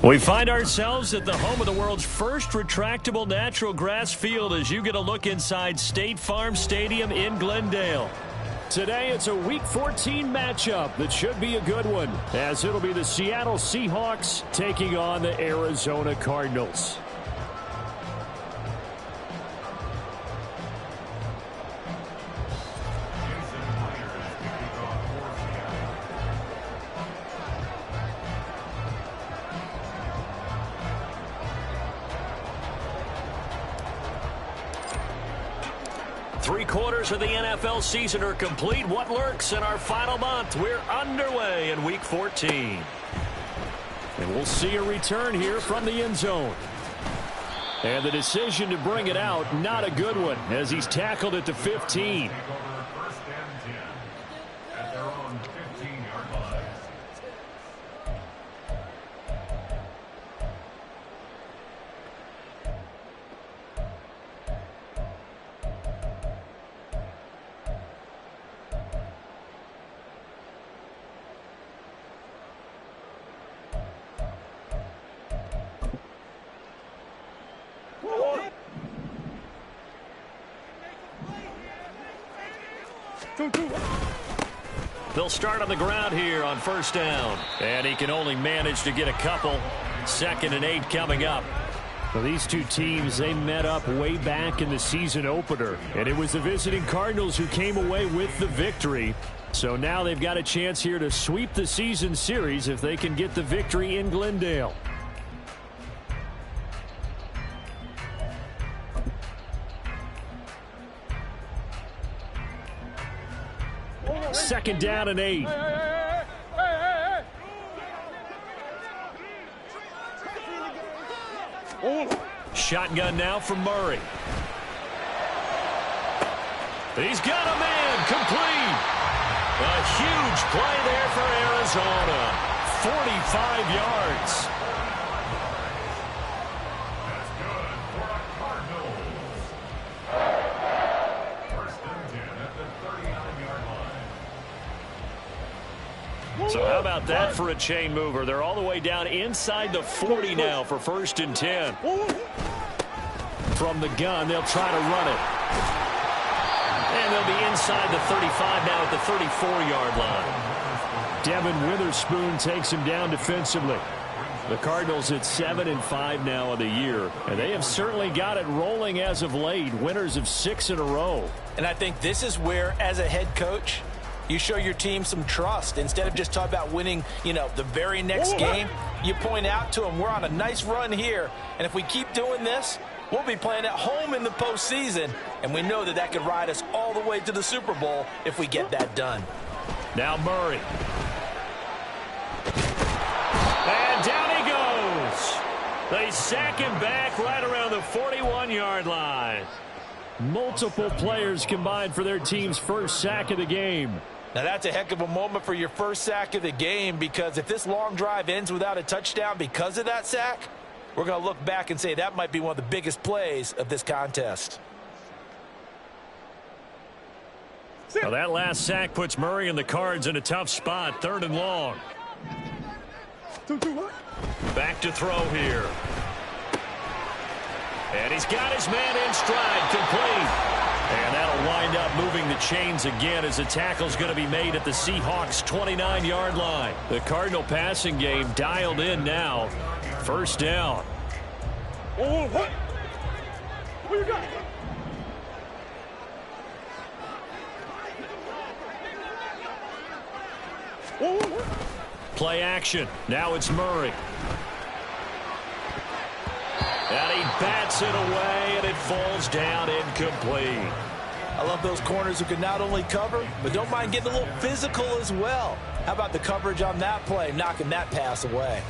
We find ourselves at the home of the world's first retractable natural grass field as you get a look inside State Farm Stadium in Glendale. Today it's a Week 14 matchup that should be a good one, as it'll be the Seattle Seahawks taking on the Arizona Cardinals. Three-quarters of the NFL season are complete. What lurks in our final month? We're underway in Week 14. And we'll see a return here from the end zone. And the decision to bring it out, not a good one, as he's tackled at the 15. First and 10 at their own 15-yard line. They'll start on the ground here on first down. And he can only manage to get a couple. 2nd and 8 coming up. Well, these two teams, they met up way back in the season opener. And it was the visiting Cardinals who came away with the victory. So now they've got a chance here to sweep the season series if they can get the victory in Glendale. Second down and 8. Shotgun now from Murray. He's got a man complete. A huge play there for Arizona. 45 yards. So how about that for a chain mover? They're all the way down inside the 40 now for 1st and 10. From the gun, they'll try to run it. And they'll be inside the 35 now at the 34-yard line. Devin Witherspoon takes him down defensively. The Cardinals at 7-5 now of the year. And they have certainly got it rolling as of late. Winners of 6 in a row. And I think this is where, as a head coach, you show your team some trust. Instead of just talking about winning, the very next game, you point out to them, we're on a nice run here. And if we keep doing this, we'll be playing at home in the postseason. And we know that that could ride us all the way to the Super Bowl if we get that done. Now Murray. And down he goes. They sack him back right around the 41-yard line. Multiple players combined for their team's first sack of the game. Now that's a heck of a moment for your first sack of the game, because if this long drive ends without a touchdown because of that sack, we're going to look back and say that might be one of the biggest plays of this contest. Well, that last sack puts Murray and the Cards in a tough spot. 3rd and long. Back to throw here. And he's got his man in stride, complete. And that'll wind up moving the chains again as the tackle's going to be made at the Seahawks' 29-yard line. The Cardinal passing game dialed in now. 1st down. Oh, what? What you got? Play action. Now it's Murray. And he bats it away, and it falls down incomplete. I love those corners who can not only cover, but don't mind getting a little physical as well. How about the coverage on that play, knocking that pass away?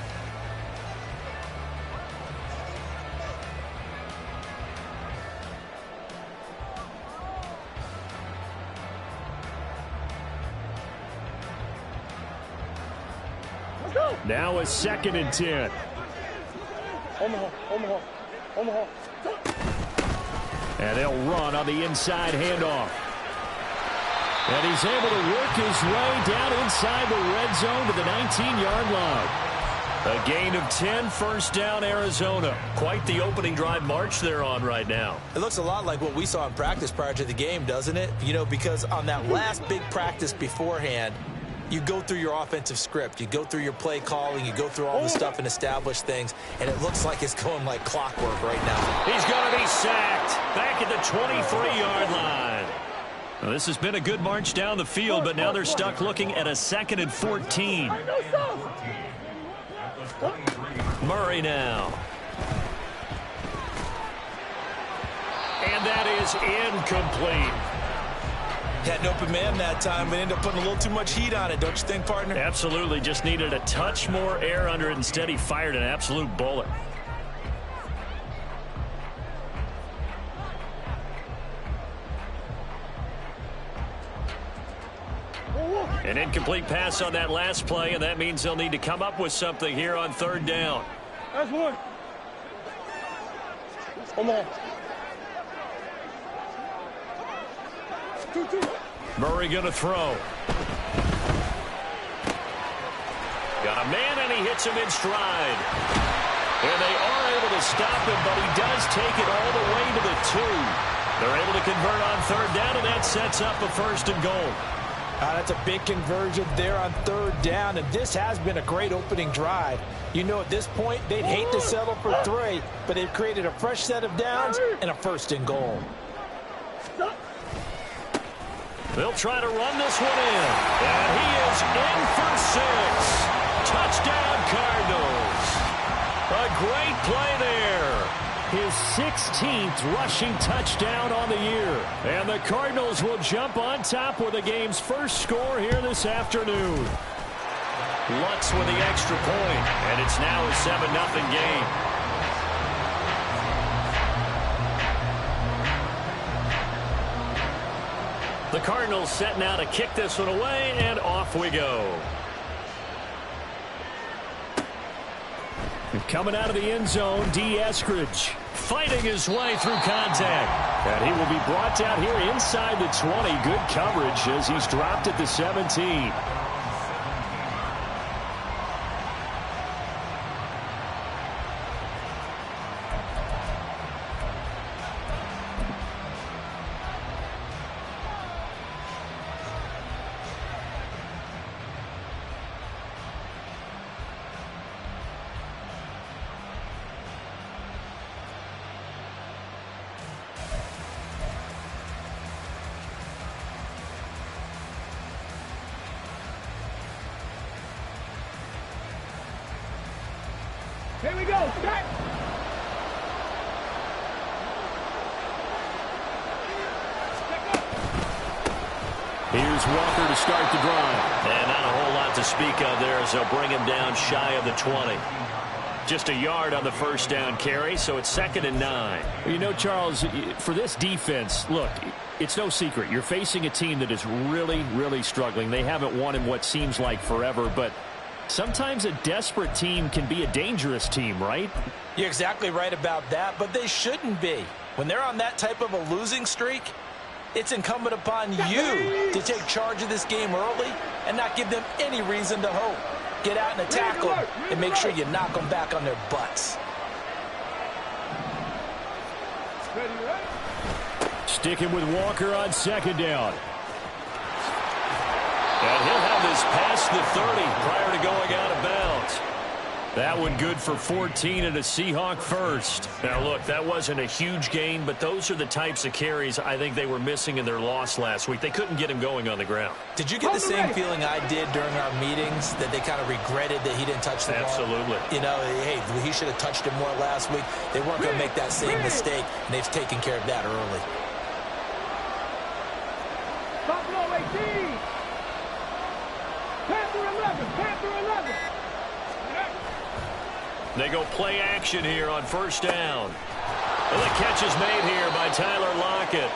Now a 2nd and 10. Omaha. And they'll run on the inside handoff. And he's able to work his way down inside the red zone to the 19-yard line. A gain of 10, first down, Arizona. Quite the opening drive march they're on right now. It looks a lot like what we saw in practice prior to the game, doesn't it? You know, because on that last big practice beforehand, you go through your offensive script. You go through your play calling. You go through all the stuff and establish things. And it looks like it's going like clockwork right now. He's going to be sacked back at the 23-yard line. Well, this has been a good march down the field, but now they're stuck looking at a 2nd and 14. Murray now. And that is incomplete. Had an open man that time, but ended up putting a little too much heat on it, don't you think, partner? Absolutely. Just needed a touch more air under it. Instead, he fired an absolute bullet. An incomplete pass on that last play, and that means they'll need to come up with something here on 3rd down. That's one. Come on. 2-2. Murray going to throw. Got a man, and he hits him in stride. And they are able to stop him, but he does take it all the way to the 2. They're able to convert on 3rd down, and that sets up a 1st and goal. That's a big conversion there on 3rd down, and this has been a great opening drive. You know, at this point, they'd hate to settle for 3, but they've created a fresh set of downs and a 1st and goal. They'll try to run this one in, and he is in for 6. Touchdown, Cardinals. A great play there. His 16th rushing touchdown on the year. And the Cardinals will jump on top with the game's first score here this afternoon. Lutz with the extra point, and it's now a 7-0 game. The Cardinals set now to kick this one away, and off we go. Coming out of the end zone, D. Eskridge fighting his way through contact. And he will be brought down here inside the 20. Good coverage as he's dropped at the 17. Here we go. Start. Here's Walker to start the drive. And not a whole lot to speak of there as they'll bring him down shy of the 20. Just a yard on the 1st down carry, so it's 2nd and 9. You know, Charles, for this defense, look, it's no secret. You're facing a team that is really, really struggling. They haven't won in what seems like forever, but sometimes a desperate team can be a dangerous team, right? You're exactly right about that, but they shouldn't be. When they're on that type of a losing streak, it's incumbent upon you to take charge of this game early and not give them any reason to hope. Get out and attack them and make sure you knock them back on their butts. Sticking with Walker on 2nd down. And he'll have this past the 30 prior to going out of bounds. That one good for 14 and a Seahawk first. Now, look, that wasn't a huge gain, but those are the types of carries I think they were missing in their loss last week. They couldn't get him going on the ground. Did you get the same feeling I did during our meetings, that they kind of regretted that he didn't touch the ball? Absolutely. You know, hey, he should have touched it more last week. They weren't going to make that same mistake, and they've taken care of that early. Buffalo 18. Panther 11. Panther 11. They go play action here on 1st down. Well, the catch is made here by Tyler Lockett.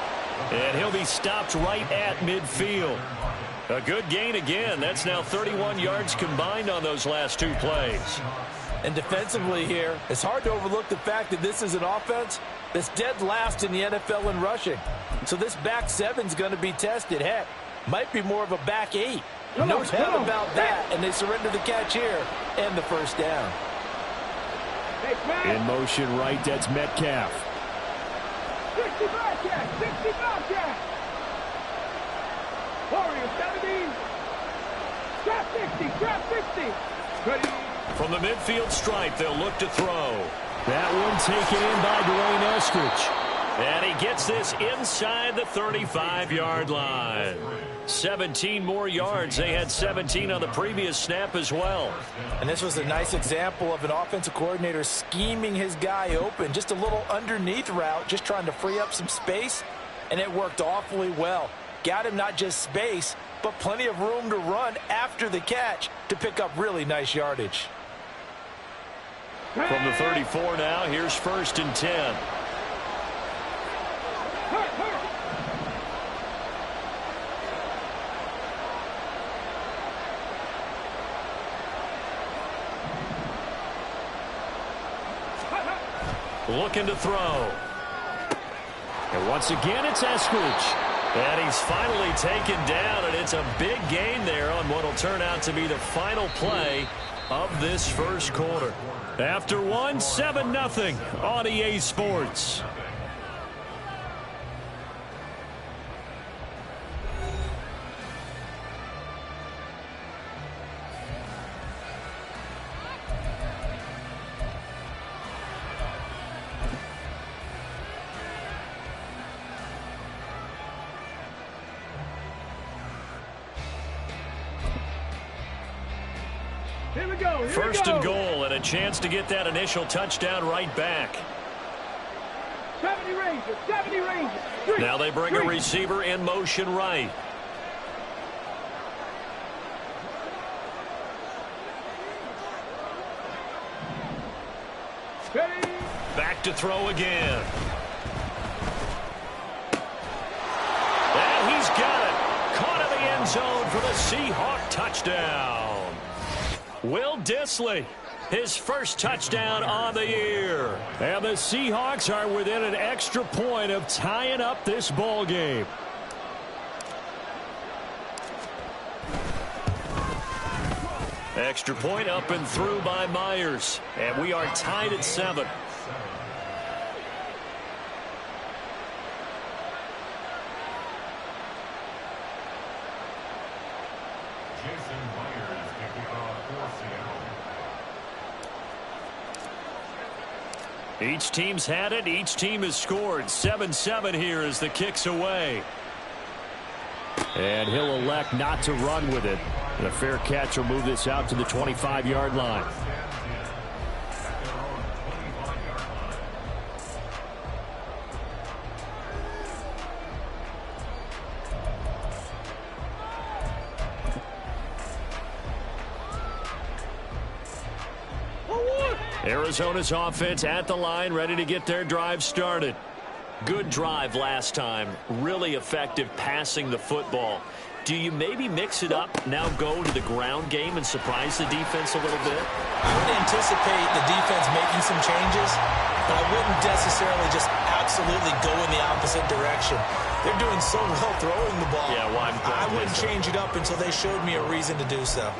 And he'll be stopped right at midfield. A good gain again. That's now 31 yards combined on those last 2 plays. And defensively here, it's hard to overlook the fact that this is an offense that's dead last in the NFL in rushing. So this back 7's going to be tested. Heck, might be more of a back 8. No doubt about that, and they surrender the catch here and the first down. In motion right, that's Metcalf. 65 catch, 65 catch. Warriors 70. Trap 60, trap 60. Ready. From the midfield stripe, they'll look to throw. That one taken in by Dwayne Eskridge. And he gets this inside the 35-yard line. 17 more yards. They had 17 on the previous snap as well. And this was a nice example of an offensive coordinator scheming his guy open. Just a little underneath route, just trying to free up some space. And it worked awfully well. Got him not just space, but plenty of room to run after the catch to pick up really nice yardage. From the 34 now, here's 1st and 10. Looking to throw. And once again, it's Eskridge. And he's finally taken down, and it's a big gain there on what will turn out to be the final play of this first quarter. After one, 7-0 on EA Sports. Here we go. First and goal, and a chance to get that initial touchdown right back. 70 Rangers, 70 Rangers. Now they bring a receiver in motion right. Ready. Back to throw again. And he's got it. Caught in the end zone for the Seahawk touchdown. Will Dissly, his first touchdown on the year. And the Seahawks are within an extra point of tying up this ball game. Extra point up and through by Myers. And we are tied at 7. Jason Myers to kick off for Seattle. Each team's had it. Each team has scored. 7-7 here as the kick's away. And he'll elect not to run with it. And a fair catch will move this out to the 25-yard line. Arizona's offense at the line, ready to get their drive started. Good drive last time. Really effective passing the football. Do you maybe mix it up, now go to the ground game and surprise the defense a little bit? I would anticipate the defense making some changes, but I wouldn't necessarily just absolutely go in the opposite direction. They're doing so well throwing the ball. Yeah, well, I wouldn't change it up until they showed me a reason to do so.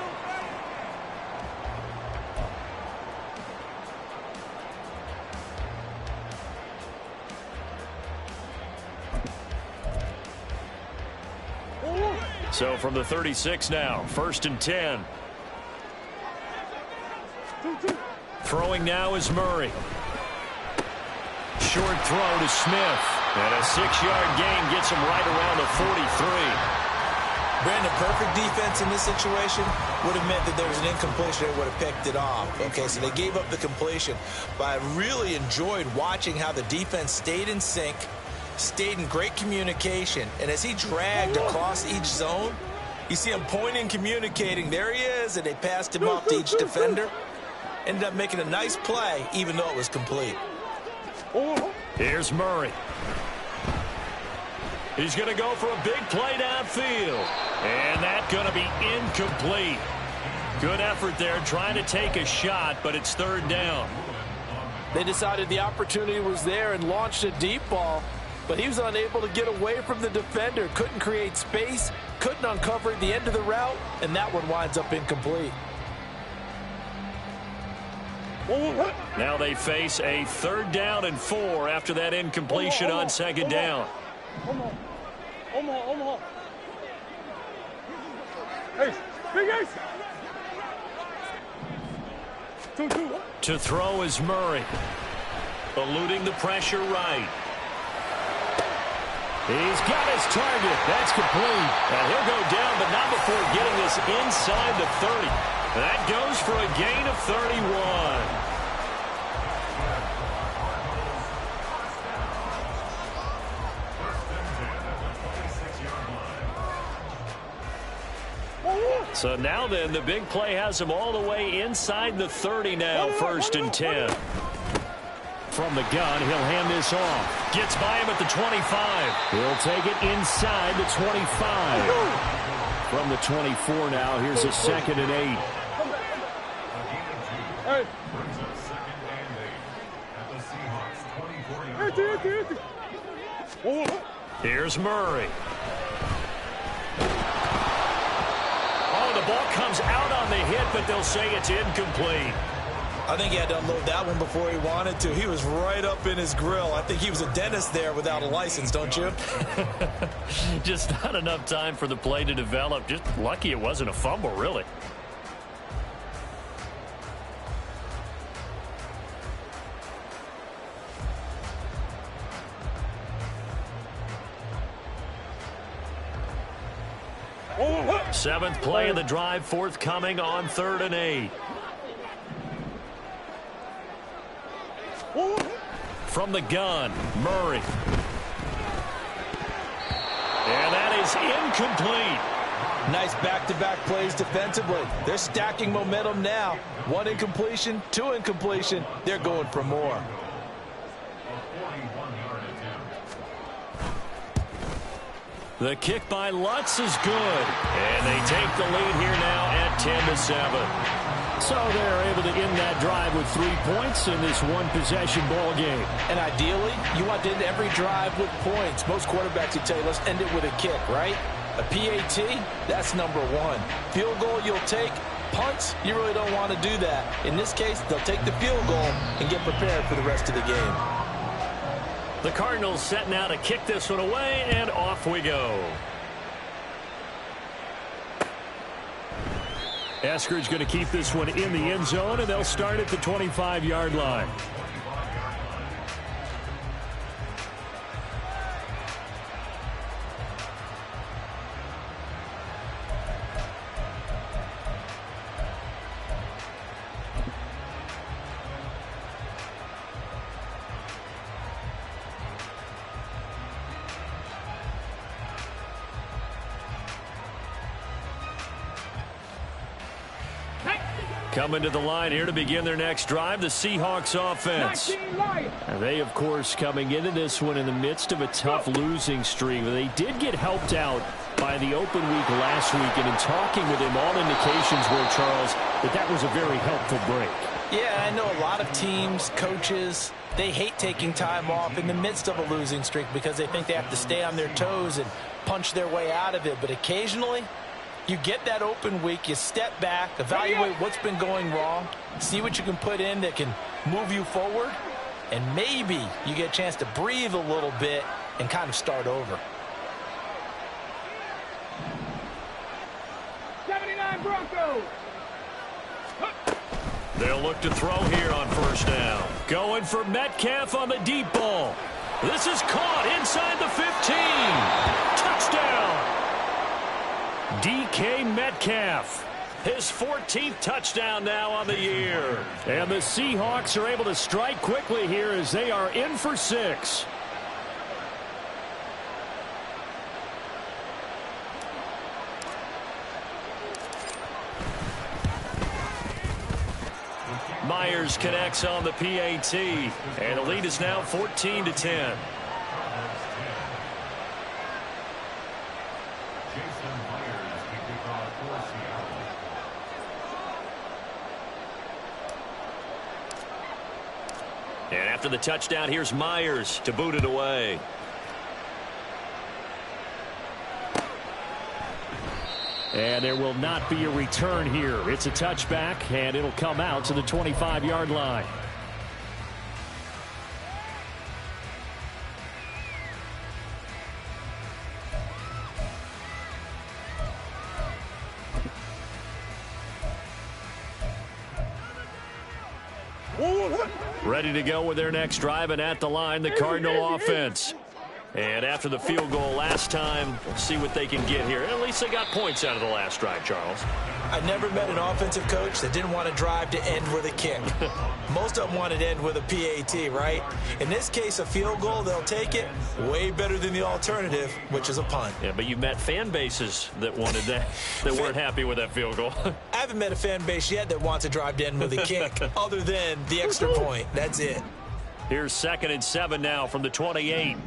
So from the 36 now, 1st and 10. Throwing now is Murray. Short throw to Smith. And a 6-yard gain gets him right around the 43. Brandon, perfect defense in this situation would have meant that there was an incompletion. They would have picked it off. Okay, so they gave up the completion. But I really enjoyed watching how the defense stayed in sync, stayed in great communication, and as he dragged across each zone, you see him pointing, communicating. There he is, and they passed him off to each defender. Ended up making a nice play, even though it was complete. Here's Murray. He's going to go for a big play downfield. And that's going to be incomplete. Good effort there, trying to take a shot, but it's 3rd down. They decided the opportunity was there and launched a deep ball, but he was unable to get away from the defender, couldn't create space, couldn't uncover the end of the route, and that one winds up incomplete. Now they face a 3rd down and 4 after that incompletion on 2nd down. To throw is Murray. Eluding the pressure right. He's got his target. That's complete. And he'll go down, but not before getting this inside the 30. That goes for a gain of 31. So now then, the big play has him all the way inside the 30 now, 1st and 10. From the gun, he'll hand this off. Gets by him at the 25. He'll take it inside the 25. From the 24 now, here's a 2nd and 8. Brings up 2nd and 8 at the Seahawks 24-yard line. Here's Murray. Oh, the ball comes out on the hit, but they'll say it's incomplete. I think he had to unload that one before he wanted to. He was right up in his grill. I think he was a dentist there without a license, don't you? Just not enough time for the play to develop. Just lucky it wasn't a fumble, really. Seventh play of the drive, forthcoming on 3rd and 8. From the gun, Murray. And that is incomplete. Nice back-to-back plays defensively. They're stacking momentum now. 1 incompletion, 2 incompletion. They're going for more. A 41-yard attempt. The kick by Lutz is good. And they take the lead here now at 10-7. So they're able to end that drive with 3 points in this one-possession ball game. And ideally, you want to end every drive with points. Most quarterbacks would tell you, let's end it with a kick, right? A PAT, that's number 1. Field goal you'll take. Punts, you really don't want to do that. In this case, they'll take the field goal and get prepared for the rest of the game. The Cardinals set now to kick this one away, and off we go. Eskridge going to keep this one in the end zone, and they'll start at the 25-yard line. Coming to the line here to begin their next drive, the Seahawks offense. And they, of course, coming into this one in the midst of a tough losing streak. They did get helped out by the open week last week, and in talking with him, all indications were, Charles, that was a very helpful break. Yeah, I know a lot of teams, coaches, they hate taking time off in the midst of a losing streak because they think they have to stay on their toes and punch their way out of it. But occasionally, you get that open week, you step back, evaluate what's been going wrong, see what you can put in that can move you forward, and maybe you get a chance to breathe a little bit and kind of start over. 79 Broncos. They'll look to throw here on 1st down. Going for Metcalf on the deep ball. This is caught inside the 15. Touchdown. DK Metcalf, his 14th touchdown now on the year. And the Seahawks are able to strike quickly here as they are in for 6. Myers connects on the PAT, and the lead is now 14-10. And after the touchdown, here's Myers to boot it away. And there will not be a return here. It's a touchback, and it'll come out to the 25-yard line. Ready to go with their next drive, and at the line, the Cardinal offense. And after the field goal last time, we'll see what they can get here. At least they got points out of the last drive, Charles. I never met an offensive coach that didn't want to drive to end with a kick. Most of them wanted to end with a PAT, right? In this case, a field goal, they'll take it. Way better than the alternative, which is a punt. Yeah, but you met fan bases that wanted that, that weren't happy with that field goal. I haven't met a fan base yet that wants to drive to end with a kick, other than the extra point. That's it. Here's 2nd and 7 now from the 28.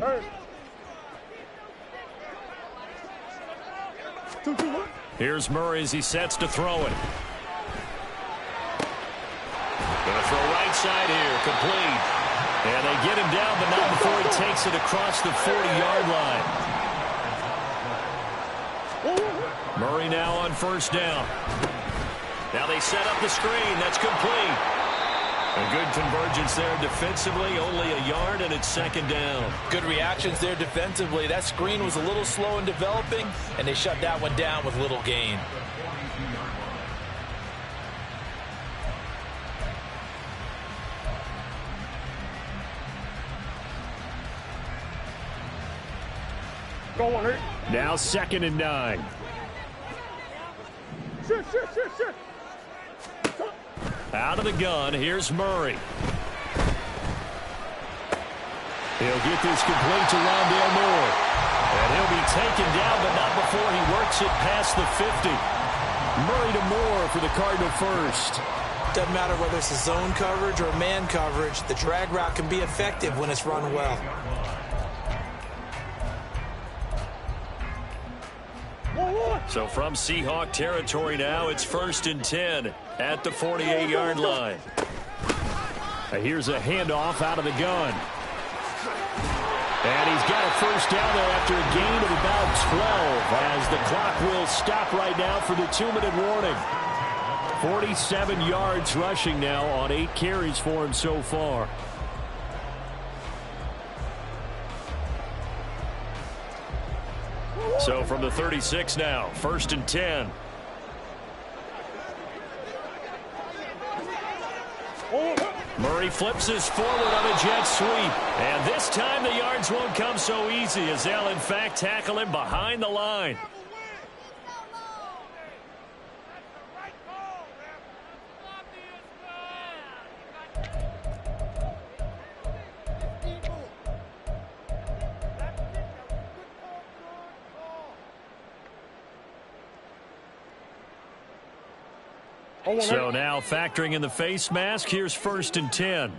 Here's Murray as he sets to throw it. Going to throw right side here, complete. And they get him down, but not before he takes it across the 40-yard line. Murray now on 1st down. Now they set up the screen. That's complete. A good convergence there defensively, only a yard, and it's 2nd down. Good reactions there defensively. That screen was a little slow in developing, and they shut that one down with little gain. Go on, Rick. Now 2nd and 9. Shit. Out of the gun, here's Murray. He'll get this complete to Rondale Moore. And he'll be taken down, but not before he works it past the 50. Murray to Moore for the Cardinal first. Doesn't matter whether it's a zone coverage or man coverage, the drag route can be effective when it's run well. So from Seahawk territory now, it's 1st and 10 at the 48-yard line. Here's a handoff out of the gun. And he's got a 1st down there after a gain of about 12 as the clock will stop right now for the 2-minute warning. 47 yards rushing now on 8 carries for him so far. So from the 36 now, 1st and 10. Murray flips this forward on a jet sweep. And this time the yards won't come so easy as they'll in fact tackle him behind the line. So now factoring in the face mask, here's 1st and 10.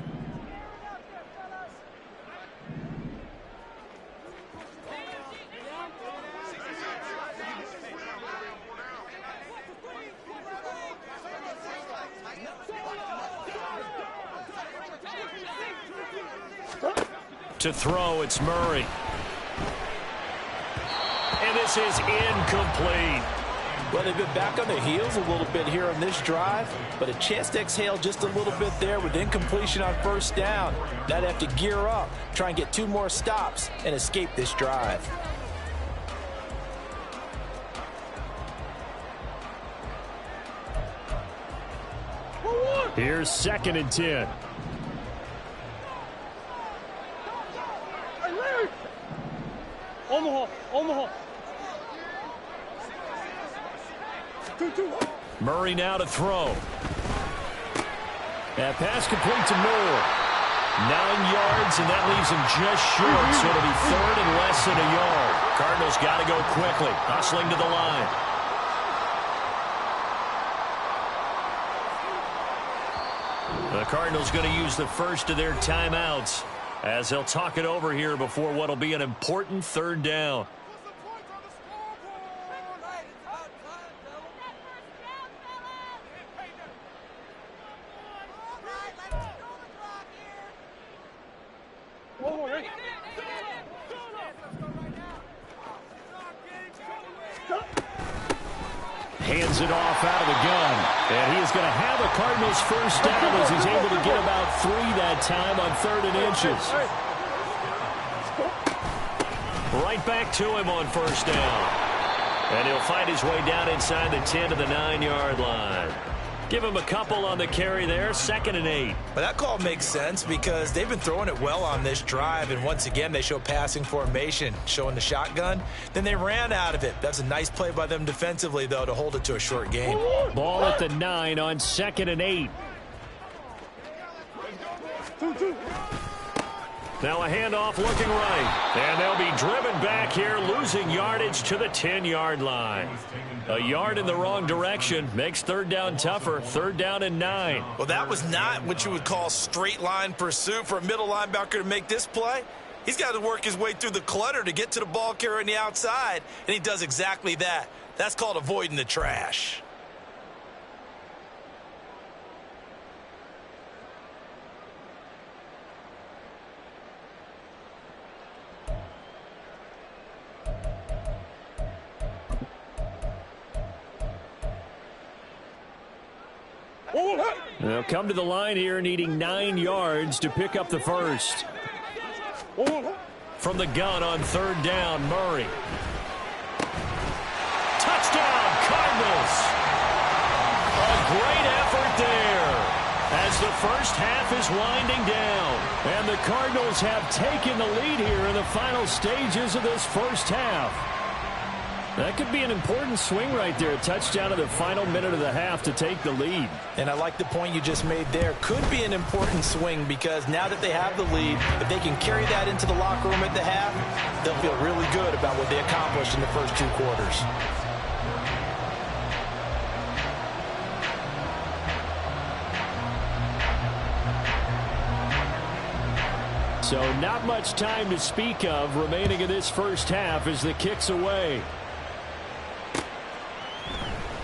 To throw, it's Murray. And this is incomplete. Well, they've been back on their heels a little bit here on this drive, but a chance to exhale just a little bit there with incompletion on 1st down. Now they have to gear up, try and get 2 more stops, and escape this drive. Here's 2nd and 10. Omaha. Murray now to throw. That pass complete to Moore. 9 yards, and that leaves him just short, so it'll be 3rd and less than a yard. Cardinals got to go quickly, hustling to the line. The Cardinals going to use the first of their timeouts as they'll talk it over here before what will be an important 3rd down. Hands it off out of the gun. And he is going to have a Cardinals first down as he's able to get about 3 that time on 3rd and inches. Right back to him on first down. And he'll find his way down inside the 10 to the 9-yard line. Give him a couple on the carry there, 2nd and 8. But that call makes sense because they've been throwing it well on this drive, and once again they show passing formation, showing the shotgun. Then they ran out of it. That's a nice play by them defensively, though, to hold it to a short gain. Ball at the 9 on 2nd and 8. Now a handoff looking right. And they'll be driven back here, losing yardage to the 10-yard line. A yard in the wrong direction makes 3rd down tougher. 3rd down and 9. Well, that was not what you would call straight line pursuit for a middle linebacker to make this play. He's got to work his way through the clutter to get to the ball carrier on the outside, and he does exactly that. That's called avoiding the trash. They'll come to the line here needing 9 yards to pick up the first. From the gun on 3rd down, Murray. Touchdown, Cardinals! A great effort there as the first half is winding down. And the Cardinals have taken the lead here in the final stages of this first half. That could be an important swing right there. A touchdown in the final minute of the half to take the lead. And I like the point you just made there. Could be an important swing because now that they have the lead, if they can carry that into the locker room at the half, they'll feel really good about what they accomplished in the first 2 quarters. So not much time to speak of remaining in this first half as the kick's away.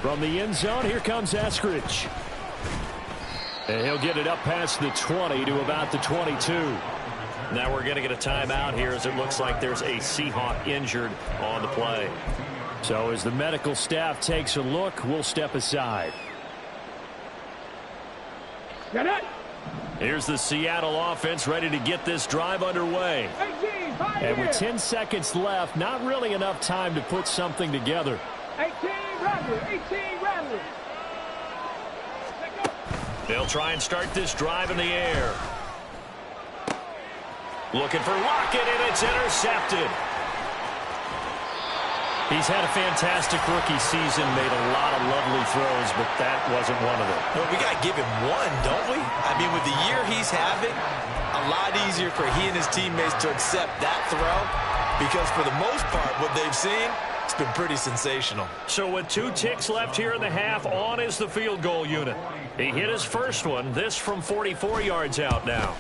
From the end zone, here comes Eskridge. And he'll get it up past the 20 to about the 22. Now we're going to get a timeout here as it looks like there's a Seahawk injured on the play. So as the medical staff takes a look, we'll step aside. Get it. Here's the Seattle offense ready to get this drive underway. 18, and with 10 seconds left, not really enough time to put something together. 18, Rattler. 18, Rattler. They'll try and start this drive in the air. Looking for Lockett, and it's intercepted. He's had a fantastic rookie season, made a lot of lovely throws, but that wasn't one of them. Well, we got to give him one, don't we? I mean, with the year he's having, a lot easier for he and his teammates to accept that throw because for the most part, what they've seen, it's been pretty sensational. So with 2 ticks left here in the half, on is the field goal unit. He hit his first one, this from 44 yards out now.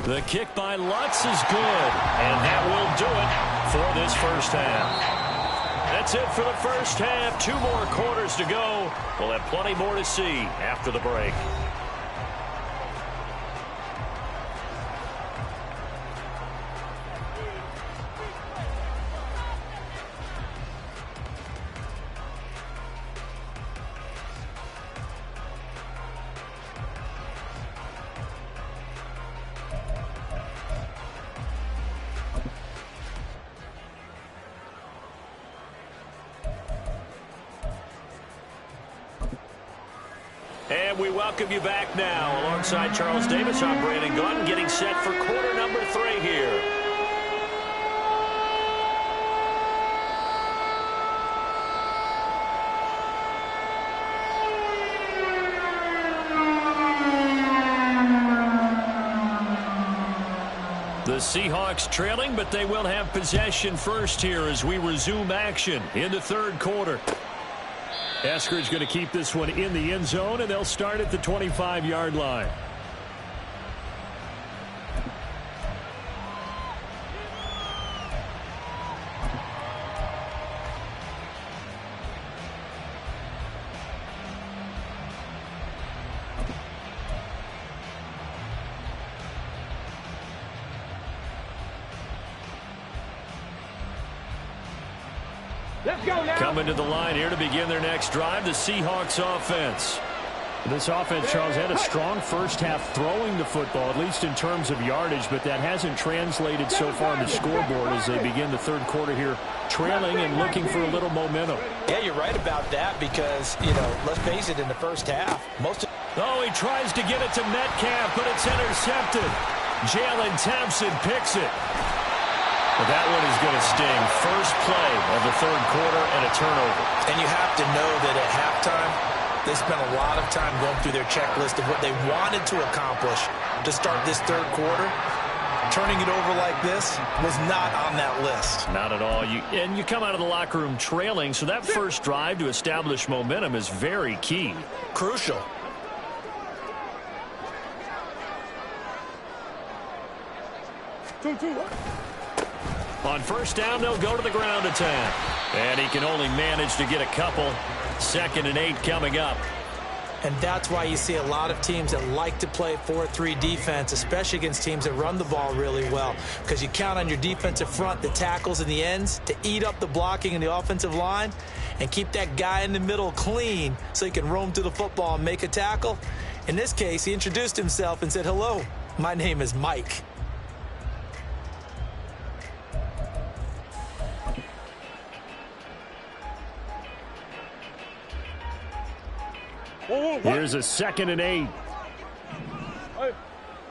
The kick by Lutz is good, and that will do it for this first half. That's it for the first half. 2 more quarters to go. We'll have plenty more to see after the break. And we welcome you back now. Alongside Charles Davis, I'm Brandon Gaudin, getting set for quarter number 3 here. The Seahawks trailing, but they will have possession first here as we resume action in the 3rd quarter. Eskridge going to keep this one in the end zone, and they'll start at the 25-yard line. Let's go now. Coming to the line here to begin their next drive, the Seahawks offense. This offense, Charles, had a strong first half throwing the football, at least in terms of yardage, but that hasn't translated so far on the scoreboard as they begin the third quarter here, trailing and looking for a little momentum. Yeah, you're right about that because, let's face it, in the first half, he tries to get it to Metcalf, but it's intercepted. Jalen Thompson picks it. But that one is going to sting. First play of the third quarter and a turnover. And you have to know that at halftime, they spent a lot of time going through their checklist of what they wanted to accomplish to start this third quarter. Turning it over like this was not on that list. Not at all. You come out of the locker room trailing, so that first drive to establish momentum is very key. Crucial. On first down, they'll go to the ground attack. And he can only manage to get a couple. 2nd and 8 coming up. And that's why you see a lot of teams that like to play 4-3 defense, especially against teams that run the ball really well, because you count on your defensive front, the tackles and the ends, to eat up the blocking in the offensive line and keep that guy in the middle clean so he can roam through the football and make a tackle. In this case, he introduced himself and said, "Hello, my name is Mike." Here's a 2nd and 8.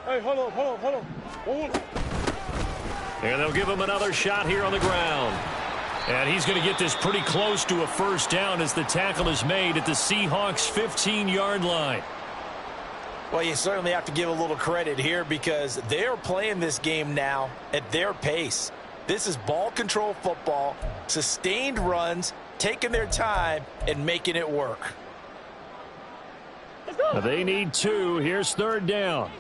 Hey, hold on. And they'll give him another shot here on the ground. And he's going to get this pretty close to a first down as the tackle is made at the Seahawks' 15-yard line. Well, you certainly have to give a little credit here because they're playing this game now at their pace. This is ball control football, sustained runs, taking their time, and making it work. They need 2. Here's 3rd down.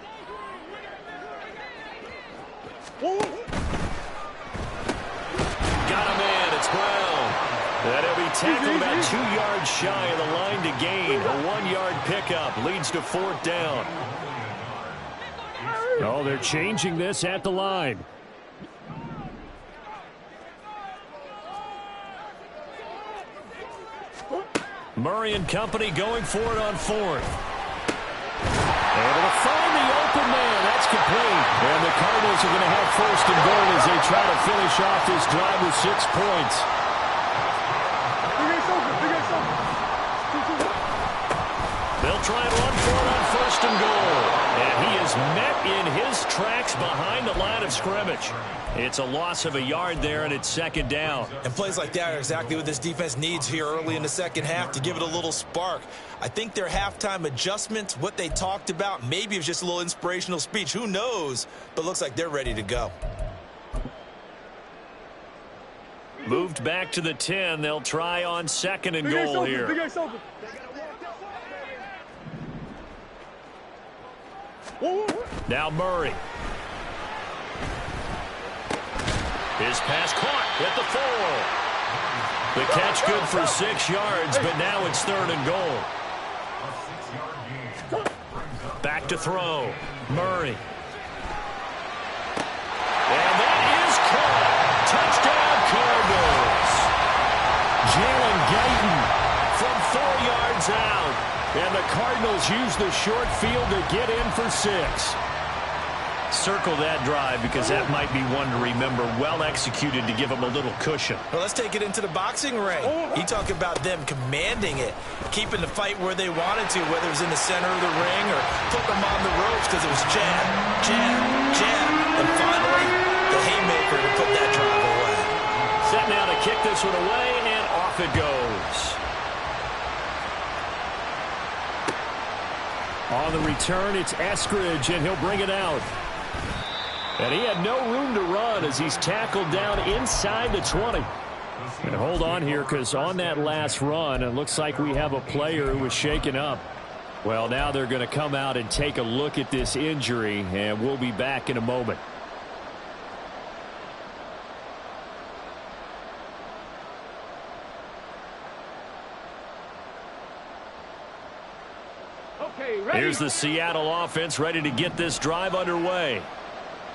Got a man. It's Brown. And he'll be tackled about 2 yards shy of the line to gain. A 1-yard pickup leads to 4th down. Oh, they're changing this at the line. Murray and company going for it on 4th. Able to find the open man. That's complete. And the Cardinals are going to have 1st and goal as they try to finish off this drive with 6 points. They'll try and run for it on 1st and goal. And he is met in his tracks behind the line of scrimmage. It's a loss of a yard there, and it's 2nd down. And plays like that are exactly what this defense needs here early in the second half to give it a little spark. I think their halftime adjustments, what they talked about, maybe it was just a little inspirational speech. Who knows? But looks like they're ready to go. Moved back to the 10. They'll try on 2nd and goal here. Now Murray. His pass caught at the 4. The catch good for 6 yards, but now it's 3rd and goal. Back to throw. Murray. And that is caught. Touchdown Cardinals. Jalen Guyton from 4 yards out. And the Cardinals use the short field to get in for 6. Circle that drive because that might be one to remember. Well executed to give them a little cushion. Well, let's take it into the boxing ring. You talk about them commanding it, keeping the fight where they wanted to, whether it was in the center of the ring or putting them on the ropes because it was jab, jab, jab. And finally, the haymaker to put that drive away. Set now to kick this one away, and off it goes. On the return, it's Eskridge, and he'll bring it out. And he had no room to run as he's tackled down inside the 20. And hold on here, because on that last run, it looks like we have a player who was shaken up. Well, now they're going to come out and take a look at this injury, and we'll be back in a moment. Here's the Seattle offense ready to get this drive underway.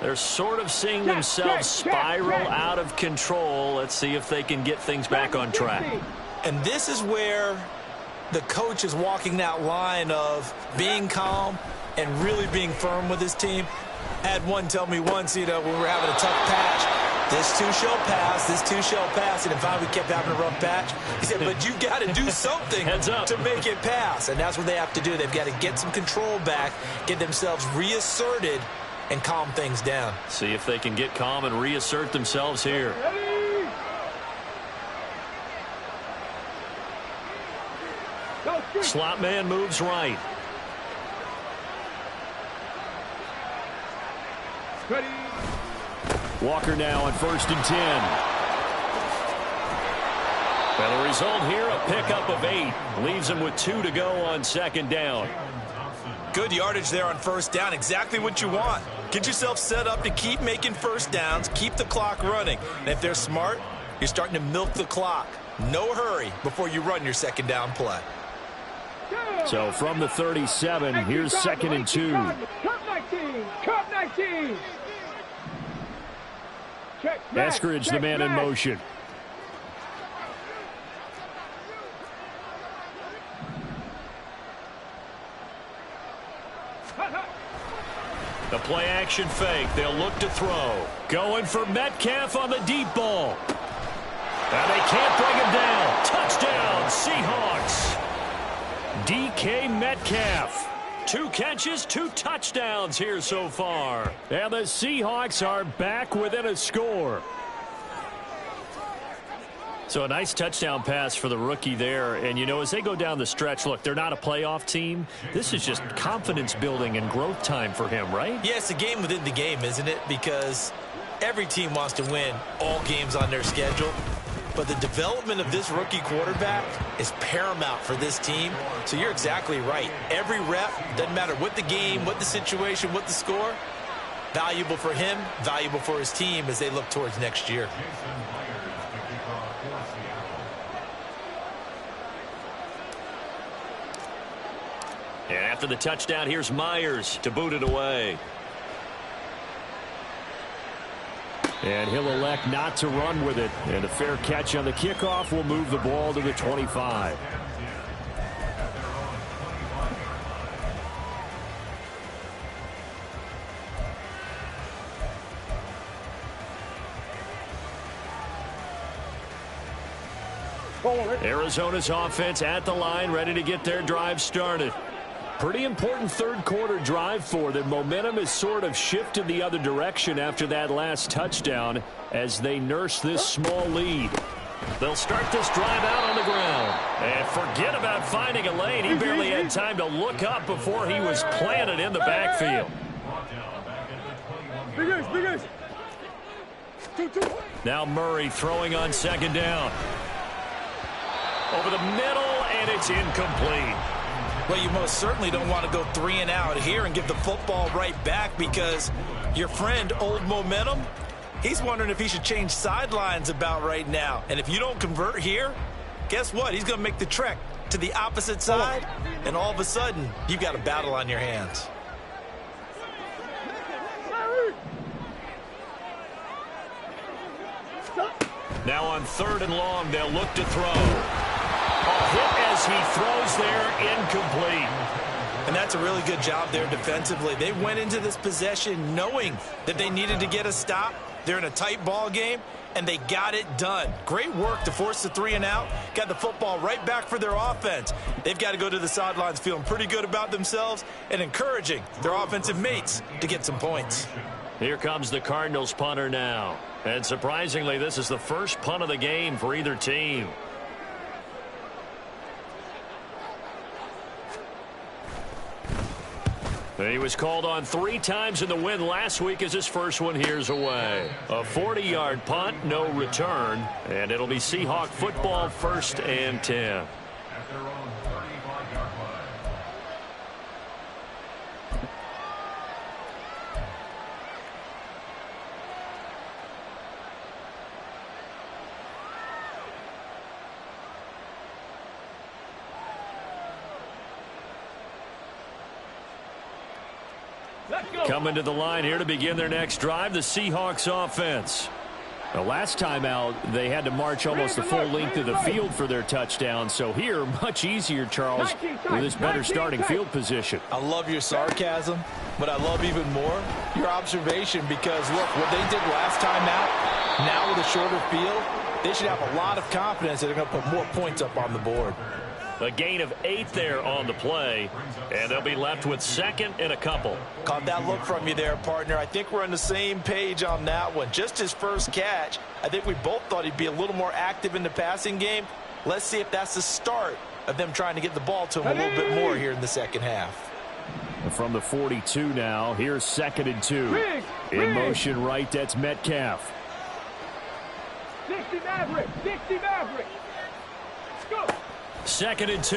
They're sort of seeing themselves spiral out of control. Let's see if they can get things back on track. And this is where the coach is walking that line of being calm and really being firm with his team. I had one tell me once, when we were having a tough patch, this too shall pass, this too shall pass. And finally we kept having a rough patch. He said, but you got to do something to make it pass. And that's what they have to do. They've got to get some control back, get themselves reasserted, and calm things down. See if they can get calm and reassert themselves here. Slot man moves right. Walker now on 1st and 10. Well, the result here, a pickup of 8. Leaves him with 2 to go on 2nd down. Good yardage there on 1st down. Exactly what you want. Get yourself set up to keep making 1st downs, keep the clock running. And if they're smart, you're starting to milk the clock. No hurry before you run your 2nd down play. So from the 37, here's 2nd and 2. Cut 19. Eskridge, the man in motion. The play action fake. They'll look to throw. Going for Metcalf on the deep ball. And they can't bring him down. Touchdown, Seahawks. DK Metcalf. 2 catches, 2 touchdowns here so far. And the Seahawks are back within a score. So a nice touchdown pass for the rookie there. And, as they go down the stretch, look, they're not a playoff team. This is just confidence building and growth time for him, right? Yeah, it's a game within the game, isn't it? Because every team wants to win all games on their schedule. But the development of this rookie quarterback is paramount for this team. So you're exactly right. Every rep, doesn't matter what the game, what the situation, what the score, valuable for him, valuable for his team as they look towards next year. And after the touchdown, here's Myers to boot it away. And he'll elect not to run with it. And a fair catch on the kickoff will move the ball to the 25. Arizona's offense at the line, ready to get their drive started. Pretty important 3rd quarter drive for them. Momentum has sort of shifted the other direction after that last touchdown as they nurse this small lead. They'll start this drive out on the ground. And forget about finding a lane. He barely had time to look up before he was planted in the backfield. Now Murray throwing on 2nd down. Over the middle, and it's incomplete. Well, you most certainly don't want to go 3 and out here and give the football right back because your friend, Old Momentum, he's wondering if he should change sidelines about right now. And if you don't convert here, guess what? He's going to make the trek to the opposite side, and all of a sudden, you've got a battle on your hands. Now on 3rd and long, they'll look to throw. Hit as he throws there, incomplete. And that's a really good job there defensively. They went into this possession knowing that they needed to get a stop. They're in a tight ball game, and they got it done. Great work to force the 3 and out. Got the football right back for their offense. They've got to go to the sidelines feeling pretty good about themselves and encouraging their offensive mates to get some points. Here comes the Cardinals punter now. And surprisingly, this is the first punt of the game for either team. He was called on 3 times in the win last week as his first one here's away. A 40-yard punt, no return, and it'll be Seahawk football 1st and 10. At their own 35-yard line. Coming to the line here to begin their next drive, the Seahawks offense. The last time out, they had to march almost the full length of the field for their touchdown. So here, much easier, Charles, with this better starting field position. I love your sarcasm, but I love even more your observation because, look, what they did last time out, now with a shorter field, they should have a lot of confidence that they're going to put more points up on the board. A gain of 8 there on the play, and they'll be left with second and a couple. Caught that look from you there, partner. I think we're on the same page on that one. Just his first catch, I think we both thought he'd be a little more active in the passing game. Let's see if that's the start of them trying to get the ball to him a little bit more here in the second half. From the 42 now, here's 2nd and 2. In motion right, that's Metcalf. 60 Maverick, 60 Maverick. Let's go. 2nd and 2.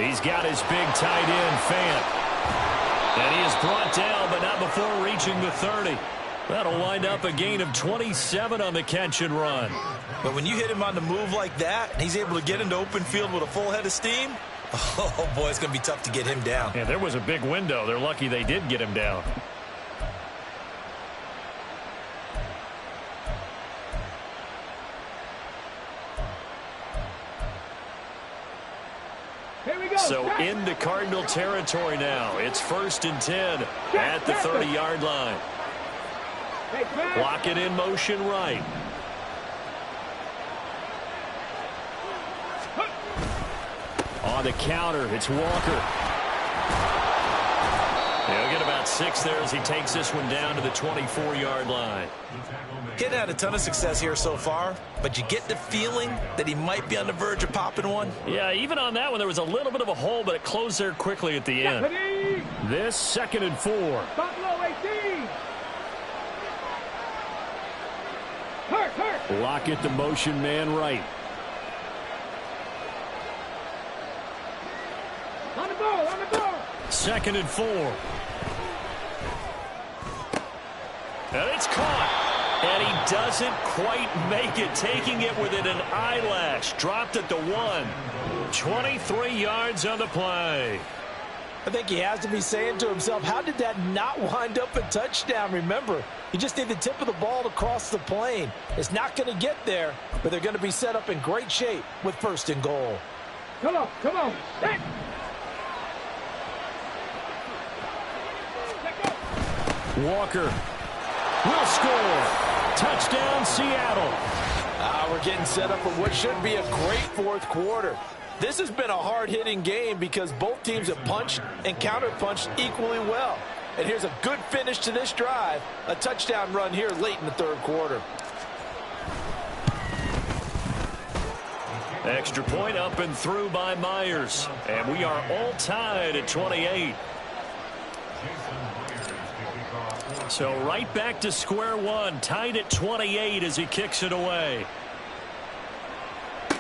He's got his big tight end, Fant. And he is brought down, but not before reaching the 30. That'll wind up a gain of 27 on the catch and run. But when you hit him on the move like that, and he's able to get into open field with a full head of steam, oh, boy, it's going to be tough to get him down. Yeah, there was a big window. They're lucky they did get him down. So into Cardinal territory now. It's 1st and 10 at the 30-yard line. Block it in motion right. On the counter, it's Walker. He'll get about 6 there as he takes this one down to the 24-yard line. He's had a ton of success here so far, but you get the feeling that he might be on the verge of popping one. Yeah, even on that one, there was a little bit of a hole, but it closed there quickly at the end. This 2nd and 4. Buffalo 18. Hurt. Lock it, the motion man right. On the ball. 2nd and 4. And it's caught. And he doesn't quite make it, taking it within an eyelash. Dropped at the 1. 23 yards on the play. I think he has to be saying to himself, how did that not wind up a touchdown? Remember, you just need the tip of the ball to cross the plane. It's not going to get there, but they're going to be set up in great shape with 1st and goal. Come on. Hey. Walker will score. Touchdown, Seattle. We're getting set up for what should be a great 4th quarter. This has been a hard-hitting game because both teams have punched and counter-punched equally well. And here's a good finish to this drive, a touchdown run here late in the 3rd quarter. Extra point up and through by Myers. And we are all tied at 28. So right back to square one, tied at 28 as he kicks it away.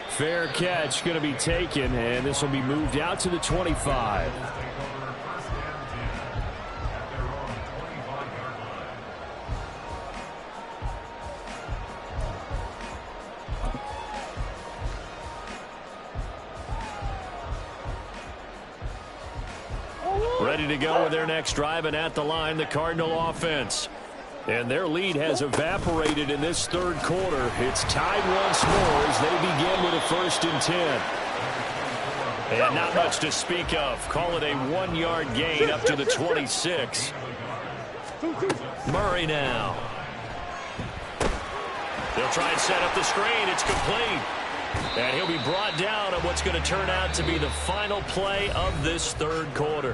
Fair catch going to be taken, and this will be moved out to the 25. Ready to go with their next drive, and at the line, the Cardinal offense. And their lead has evaporated in this 3rd quarter. It's tied once more as they begin with a 1st and 10. And not much to speak of. Call it a 1-yard gain up to the 26. Murray now. They'll try and set up the screen. It's complete. And he'll be brought down on what's going to turn out to be the final play of this 3rd quarter.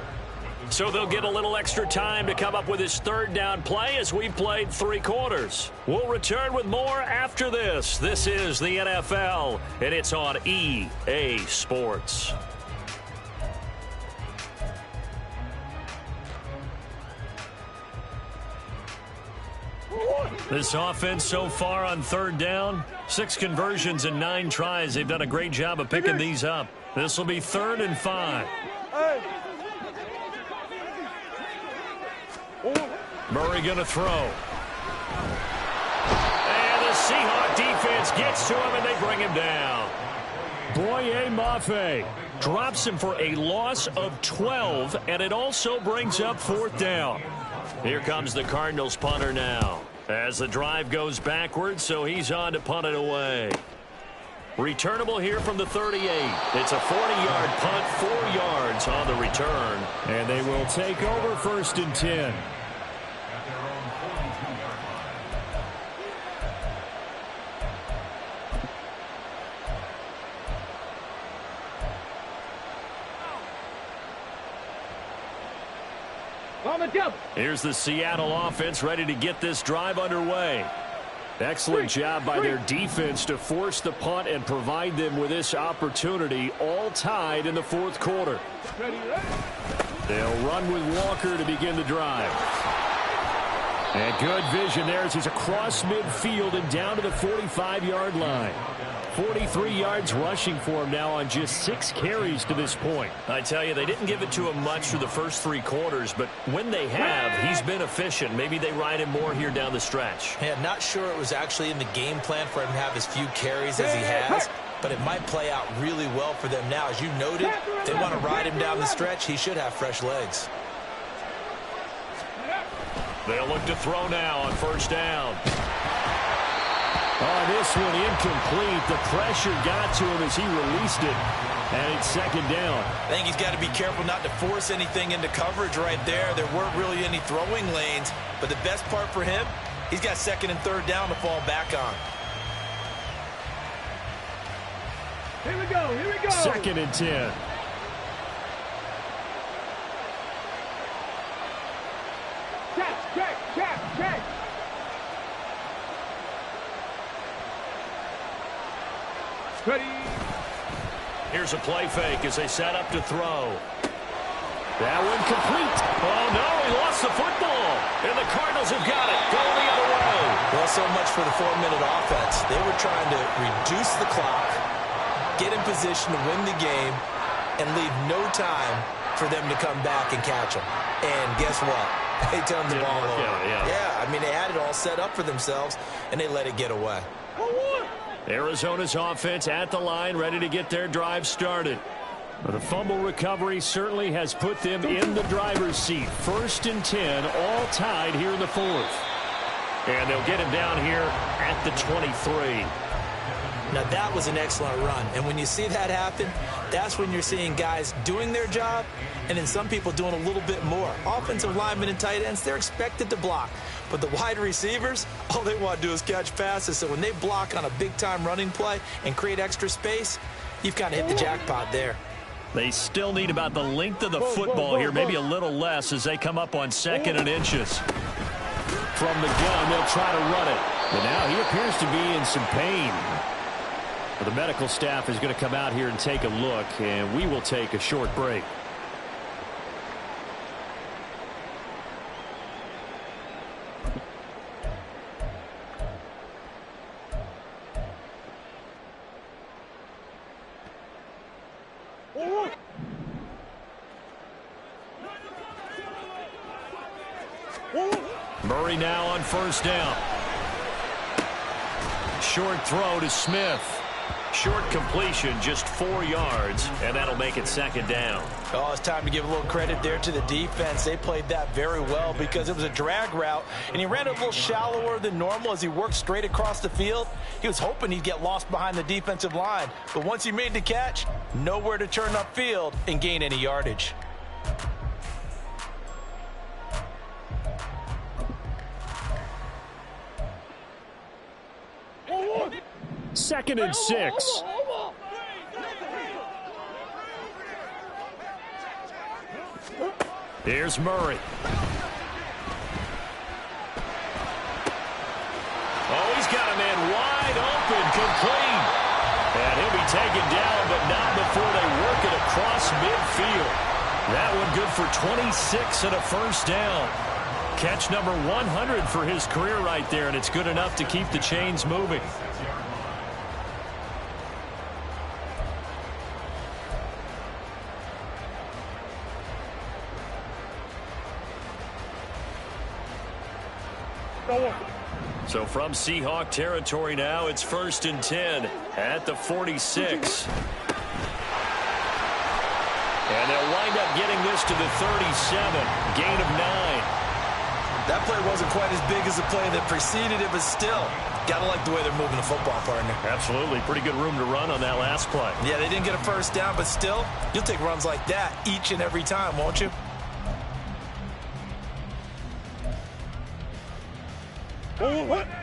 So they'll get a little extra time to come up with his 3rd down play as we've played 3 quarters. We'll return with more after this. This is the NFL, and it's on EA Sports. This offense so far on 3rd down, 6 conversions and 9 tries. They've done a great job of picking these up. This will be 3rd and 5. Murray going to throw. And the Seahawk defense gets to him, and they bring him down. Boye Mafe drops him for a loss of 12, and it also brings up 4th down. Here comes the Cardinals punter now as the drive goes backwards, so he's on to punt it away. Returnable here from the 38. It's a 40-yard punt, 4 yards on the return. And they will take over 1st and 10. Here's the Seattle offense ready to get this drive underway. Excellent job by their defense to force the punt and provide them with this opportunity, all tied in the 4th quarter. They'll run with Walker to begin the drive. And good vision there as he's across midfield and down to the 45-yard line. 43 yards rushing for him now on just 6 carries to this point. I tell you, they didn't give it to him much through the first 3 quarters, but when they have, he's been efficient. Maybe they ride him more here down the stretch. Yeah, not sure it was actually in the game plan for him to have as few carries as he has, but it might play out really well for them now. As you noted, if they want to ride him down the stretch, he should have fresh legs. They'll look to throw now on 1st down. Oh, this one incomplete. The pressure got to him as he released it. And it's 2nd down. I think he's got to be careful not to force anything into coverage right there. There weren't really any throwing lanes. But the best part for him, he's got 2nd and 3rd down to fall back on. Here we go. Here we go. 2nd and 10. Check. Ready. Here's a play fake as they set up to throw. That one complete. Oh, no, he lost the football. And the Cardinals have got it. Going the other way. Well, so much for the 4-minute offense. They were trying to reduce the clock, get in position to win the game, and leave no time for them to come back and catch them. And guess what? They turned the ball over. Yeah, I mean, they had it all set up for themselves, and they let it get away. Arizona's offense at the line, ready to get their drive started. The fumble recovery certainly has put them in the driver's seat. 1st and 10, all tied here in the 4th. And they'll get him down here at the 23. Now, that was an excellent run. And when you see that happen, that's when you're seeing guys doing their job and then some people doing a little bit more. Offensive linemen and tight ends, they're expected to block. But the wide receivers, all they want to do is catch passes. So when they block on a big-time running play and create extra space, you've kind of hit the jackpot there. They still need about the length of the football here, maybe a little less as they come up on 2nd and inches. From the gun, they'll try to run it. But now he appears to be in some pain. The medical staff is going to come out here and take a look, and we will take a short break. Murray now on 1st down. Short throw to Smith. Short completion, just 4 yards, and that'll make it 2nd down. Oh, it's time to give a little credit there to the defense. They played that very well because it was a drag route, and he ran it a little shallower than normal as he worked straight across the field. He was hoping he'd get lost behind the defensive line, but once he made the catch, nowhere to turn upfield and gain any yardage. Second and 6. Here's Murray. Oh, he's got a man wide open, complete. And he'll be taken down, but not before they work it across midfield. That one good for 26 and a 1st down. Catch number 100 for his career right there, and it's good enough to keep the chains moving. So from Seahawk territory now, it's 1st and 10 at the 46. And they'll wind up getting this to the 37. Gain of 9. That play wasn't quite as big as the play that preceded it, but still, got to like the way they're moving the football, partner. Absolutely. Pretty good room to run on that last play. Yeah, they didn't get a first down, but still, you'll take runs like that each and every time, won't you?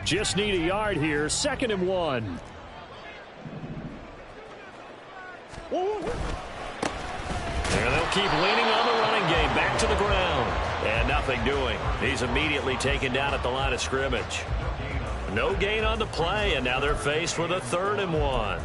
Just need a yard here. 2nd and 1. And they'll keep leaning on the running game. Back to the ground. And nothing doing. He's immediately taken down at the line of scrimmage. No gain on the play, and now they're faced with a 3rd and 1.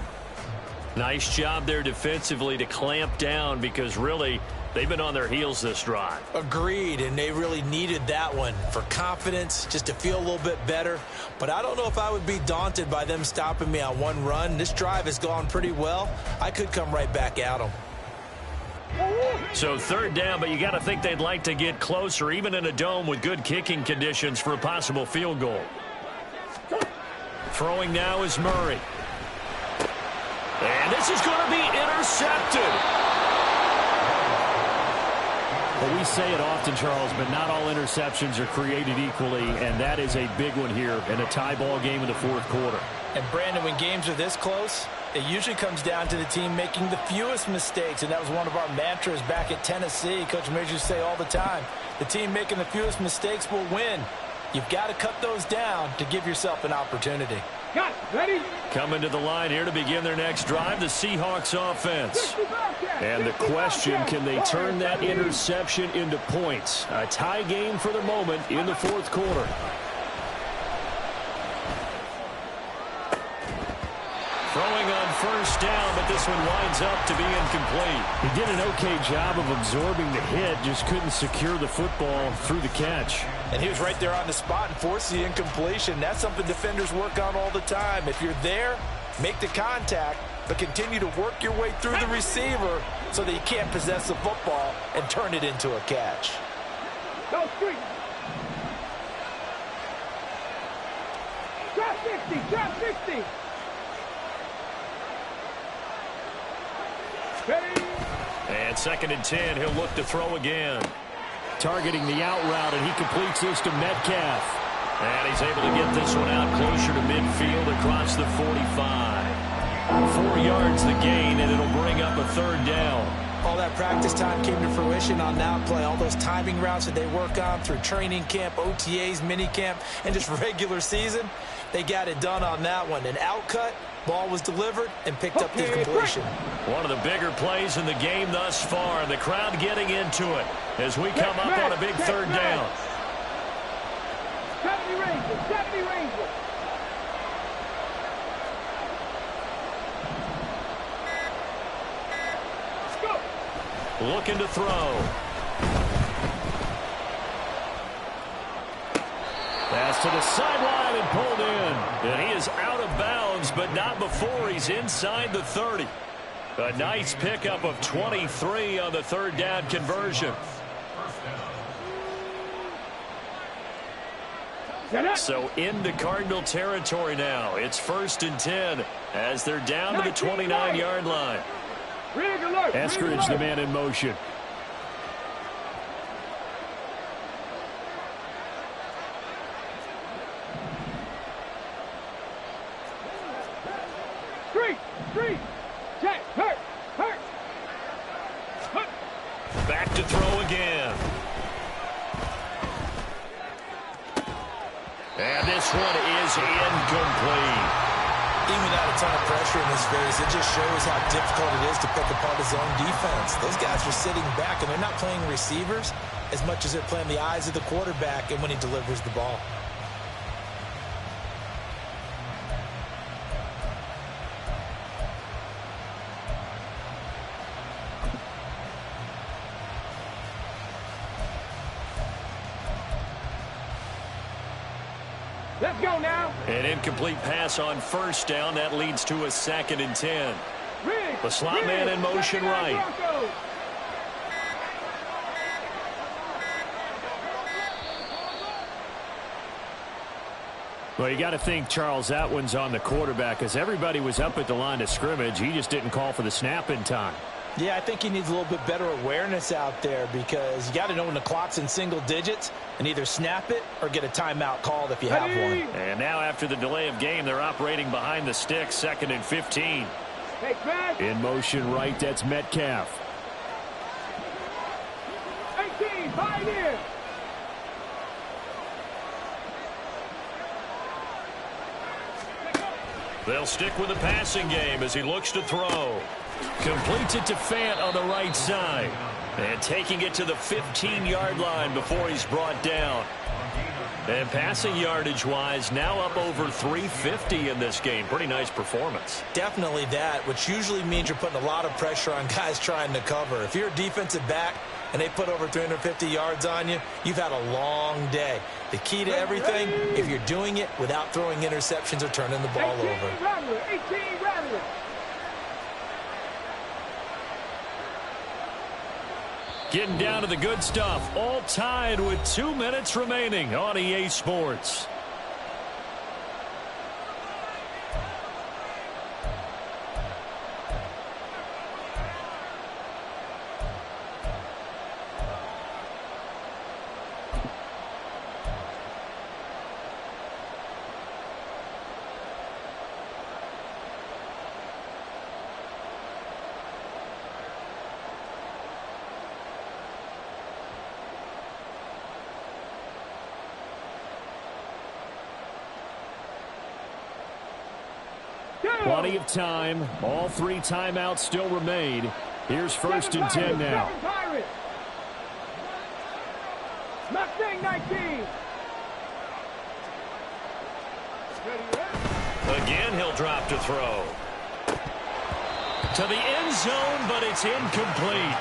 Nice job there defensively to clamp down because really they've been on their heels this drive. Agreed, and they really needed that one for confidence, just to feel a little bit better. But I don't know if I would be daunted by them stopping me on one run. This drive has gone pretty well. I could come right back at them. So 3rd down, but you got to think they'd like to get closer, even in a dome with good kicking conditions for a possible field goal. Throwing now is Murray. And this is going to be intercepted. Well, we say it often, Charles, but not all interceptions are created equally, and that is a big one here in a tie ball game in the 4th quarter. And, Brandon, when games are this close, it usually comes down to the team making the fewest mistakes, and that was one of our mantras back at Tennessee. Coach Mears used to say all the time, the team making the fewest mistakes will win. You've got to cut those down to give yourself an opportunity. Got it. Ready? Coming to the line here to begin their next drive, the Seahawks offense. And the question, can they turn that interception into points? A tie game for the moment in the 4th quarter. Throwing on 1st down, but this one winds up to be incomplete. He did an okay job of absorbing the hit, just couldn't secure the football through the catch. And he was right there on the spot and forced the incompletion. That's something defenders work on all the time. If you're there, make the contact, but continue to work your way through the receiver so that you can't possess the football and turn it into a catch. Go street. Drop 60. Drop 60. Ready? And 2nd and 10, he'll look to throw again. Targeting the out route, and he completes this to Metcalf. And he's able to get this one out closer to midfield across the 45. 4 yards the gain, and it'll bring up a 3rd down. All that practice time came to fruition on that play. All those timing routes that they work on through training camp, OTAs, mini camp, and just regular season, they got it done on that one. An out cut, ball was delivered, and picked up the completion. One of the bigger plays in the game thus far, and the crowd getting into it as we come up on a big 3rd down. 70 Rangers. 70 Rangers. Looking to throw. Pass to the sideline and pulled in. And he is out of bounds, but not before he's inside the 30. A nice pickup of 23 on the 3rd down conversion. So into Cardinal territory now. It's 1st and 10 as they're down to the 29-yard line. Eskridge, the man in motion. Three. Check. Hurt. Back to throw again. And this one is incomplete. Even without a ton of pressure in his face, it just shows how difficult it is to pick apart his own defense. Those guys are sitting back, and they're not playing receivers as much as they're playing the eyes of the quarterback and when he delivers the ball. Let's go now. An incomplete pass on 1st down. That leads to a 2nd and 10. The slot man in motion right. Well, you got to think, Charles, that one's on the quarterback because everybody was up at the line of scrimmage. He just didn't call for the snap in time. Yeah, I think he needs a little bit better awareness out there because you got to know when the clock's in single digits and either snap it or get a timeout called if you have one. And now after the delay of game, they're operating behind the sticks, 2nd and 15. In motion right, that's Metcalf. 18, 5 in. They'll stick with the passing game as he looks to throw. Completes it to Fant on the right side. And taking it to the 15-yard line before he's brought down. And passing yardage-wise, now up over 350 in this game. Pretty nice performance. Definitely that, which usually means you're putting a lot of pressure on guys trying to cover. If you're a defensive back and they put over 350 yards on you, you've had a long day. The key to everything, if you're doing it without throwing interceptions or turning the ball over. 18 Rattler. Getting down to the good stuff. All tied with 2 minutes remaining on EA Sports. Plenty of time. All 3 timeouts still remain. Here's 1st and 10 now. Mustang 19. Again, he'll drop to throw. To the end zone, but it's incomplete.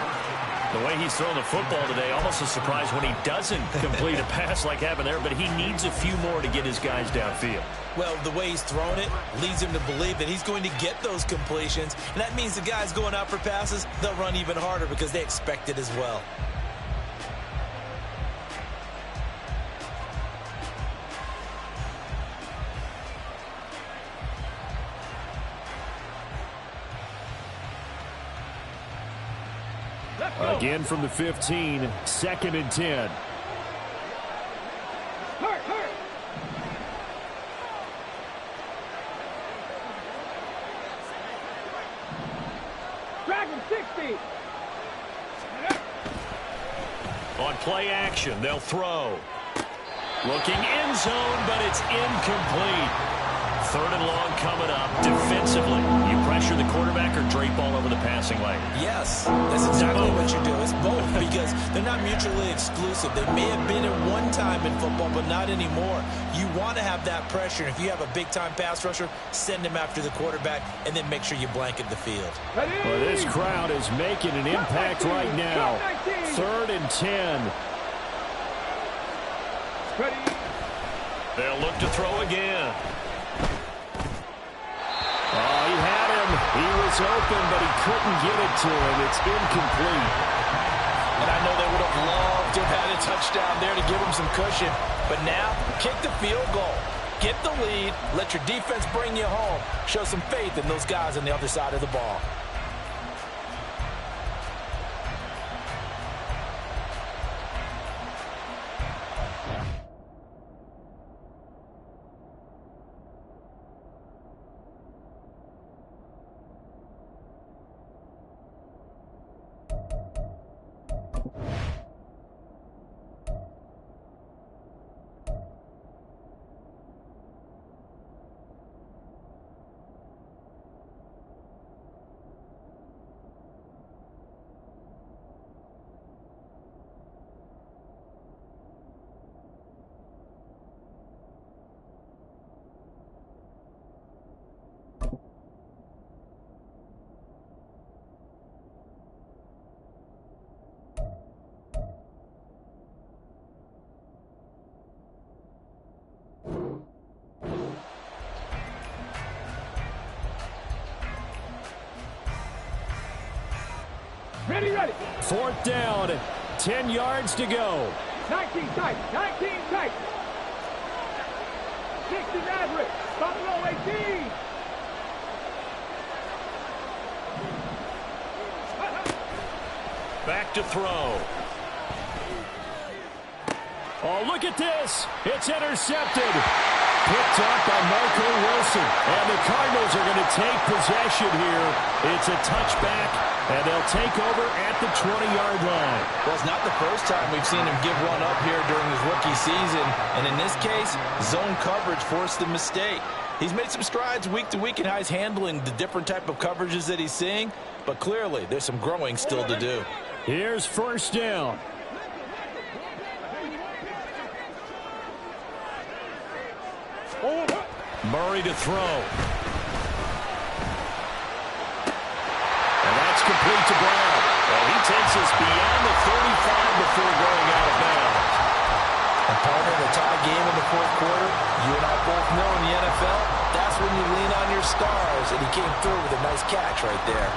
The way he's throwing the football today, almost a surprise when he doesn't complete a pass like happened there, but he needs a few more to get his guys downfield. Well, the way he's thrown it leads him to believe that he's going to get those completions, and that means the guys going out for passes, they'll run even harder because they expect it as well. Again from the 15, 2nd and 10. Hurt. Dragon 60. On play action, they'll throw. Looking end zone, but it's incomplete. 3rd and long coming up. Defensively, you pressure the quarterback or drape all over the passing lane? Yes, that's exactly what you do. It's both because they're not mutually exclusive. They may have been at one time in football, but not anymore. You want to have that pressure. If you have a big-time pass rusher, send him after the quarterback and then make sure you blanket the field. Well, this crowd is making an impact right now. 3rd and 10. They'll look to throw again. Oh, he had him. He was open, but he couldn't get it to him. It's incomplete. And I know they would have loved to have had a touchdown there to give them some cushion. But now, kick the field goal. Get the lead. Let your defense bring you home. Show some faith in those guys on the other side of the ball. Ready. 4th down, 10 yards to go. 19 tight. 60 Maverick. Buffalo 18. Back to throw. Oh, look at this. It's intercepted. Picked up by Marco Wilson. And the Cardinals are going to take possession here. It's a touchback, and they'll take over at the 20-yard line. Well, it's not the first time we've seen him give one up here during his rookie season. And in this case, zone coverage forced the mistake. He's made some strides week to week in how he's handling the different type of coverages that he's seeing. But clearly, there's some growing still to do. Here's first down. Murray to throw. And that's complete to Brown. And he takes us beyond the 35 before going out of bounds. And part of the tie game in the fourth quarter, you and I both know in the NFL, that's when you lean on your stars. And he came through with a nice catch right there.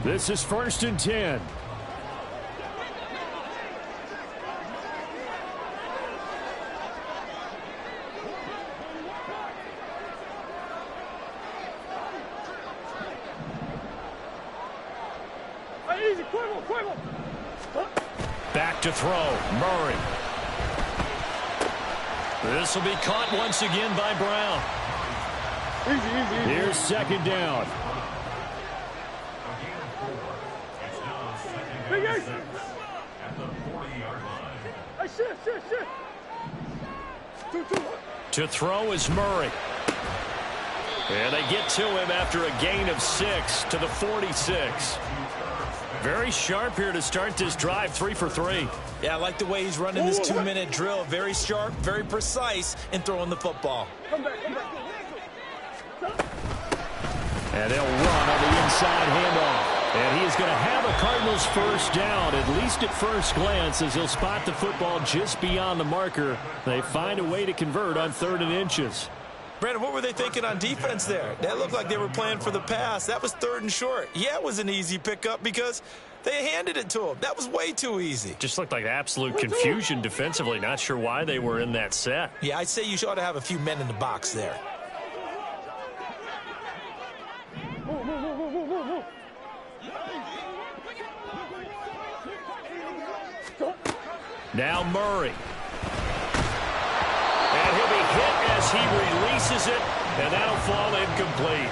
This is first and 10. Back to throw. Murray. This will be caught once again by Brown. Here's second down. At the 40-yard line. To throw is Murray. And they get to him after a gain of 6 to the 46. Very sharp here to start this drive, 3 for 3. Yeah, I like the way he's running this 2-minute drill. Very sharp, very precise in throwing the football. And they'll run on the inside handoff. And he is going to have a Cardinals first down, at least at first glance, as he'll spot the football just beyond the marker. They find a way to convert on 3rd and inches. Brandon, what were they thinking on defense there? That looked like they were playing for the pass. That was 3rd and short. Yeah, it was an easy pickup because they handed it to him. That was way too easy. Just looked like absolute confusion defensively. Not sure why they were in that set. Yeah, I'd say you ought to have a few men in the box there. Now Murray. And he'll be hit as he releases it, and that'll fall incomplete.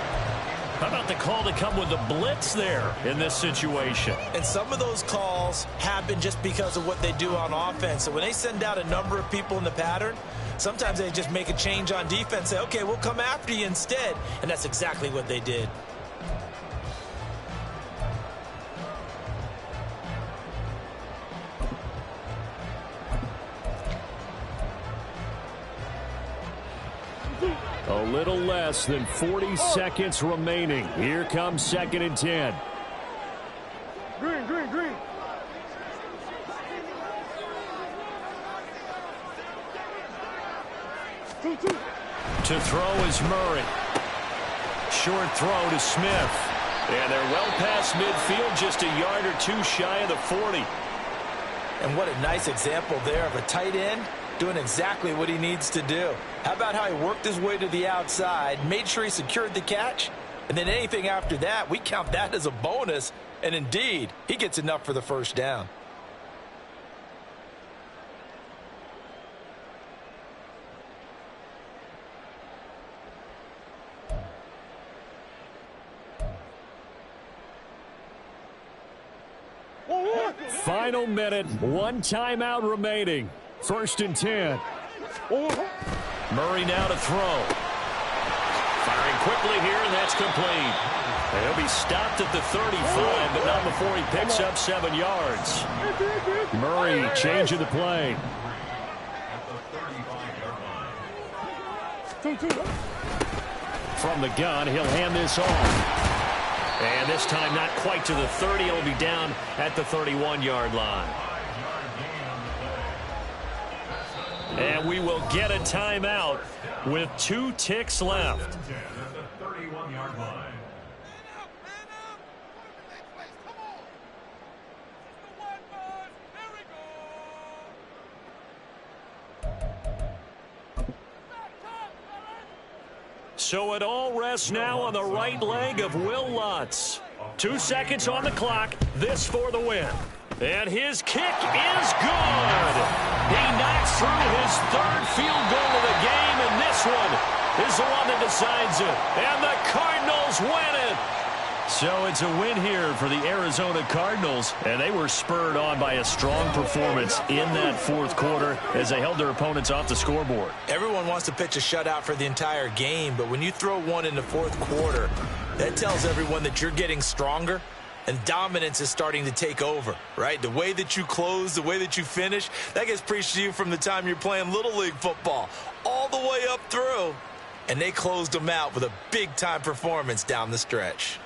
How about the call to come with the blitz there in this situation? And some of those calls happen just because of what they do on offense. So when they send out a number of people in the pattern, sometimes they just make a change on defense, say, okay, we'll come after you instead. And that's exactly what they did. A little less than 40 seconds remaining. Here comes 2nd and 10. Green. To throw is Murray. Short throw to Smith. And they're well past midfield, just a yard or two shy of the 40. And what a nice example there of a tight end doing exactly what he needs to do. How about how he worked his way to the outside, made sure he secured the catch, and then anything after that, we count that as a bonus. And indeed, he gets enough for the first down. Final minute, 1 timeout remaining. 1st and 10. Murray now to throw. Firing quickly here, and that's complete. And he'll be stopped at the 35, but not before he picks up 7 yards. Murray changing the play. From the gun, he'll hand this off. And this time not quite to the 30. He'll be down at the 31-yard line. And we will get a timeout with 2 ticks left. So it all rests now on the right leg of Will Lutz. 2 seconds on the clock. This for the win. And his kick is good. He knocks through his third field goal of the game, and this one is the one that decides it. And the Cardinals win it. So it's a win here for the Arizona Cardinals, and they were spurred on by a strong performance in that fourth quarter as they held their opponents off the scoreboard. Everyone wants to pitch a shutout for the entire game, but when you throw one in the fourth quarter, that tells everyone that you're getting stronger and dominance is starting to take over, right? The way that you close, the way that you finish, that gets preached to you from the time you're playing Little League football all the way up through, and they closed them out with a big-time performance down the stretch.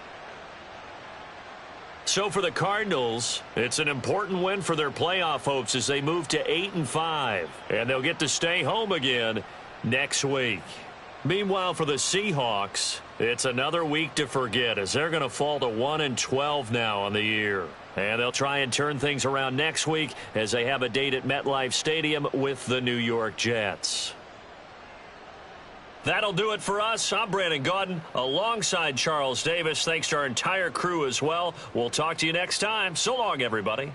So for the Cardinals, it's an important win for their playoff hopes as they move to 8-5, and they'll get to stay home again next week. Meanwhile, for the Seahawks, it's another week to forget as they're going to fall to 1-12 now on the year. And they'll try and turn things around next week as they have a date at MetLife Stadium with the New York Jets. That'll do it for us. I'm Brandon Gaudin alongside Charles Davis. Thanks to our entire crew as well. We'll talk to you next time. So long, everybody.